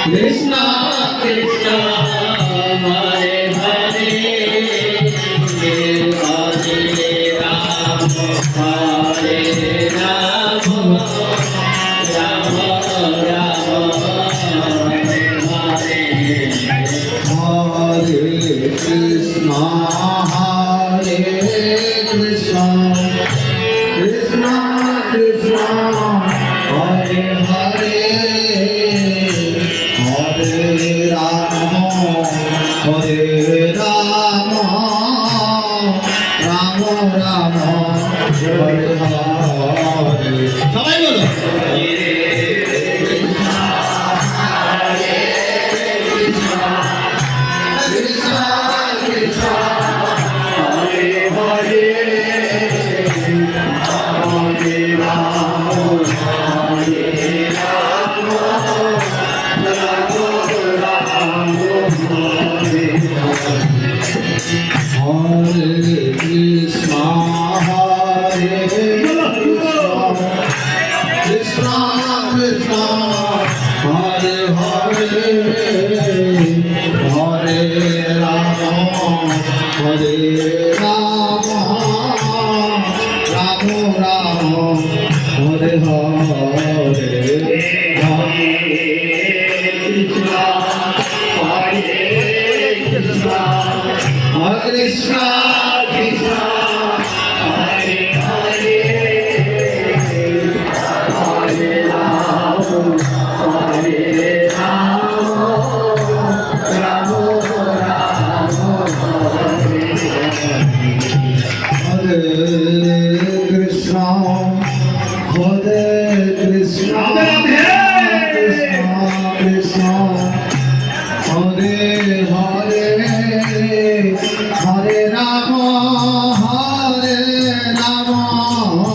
Krishna Krishna Hare Hare Hare Rama Hare Rama Rama Rama Hare Hare Hare Krishna Hare Krishna Krishna Krishna Hare Hare Hare Rama, Rama Rama, Hare Hare. সবাই বলো। Krishna Krishna Hare Hare Hare Rama Hare Rama Hare Krishna Hare Krishna Krishna Hare Hare Hare Rama Hare Rama Rama Rama Hare Hare Krishna Krishna Hare Hare Hare Rama Hare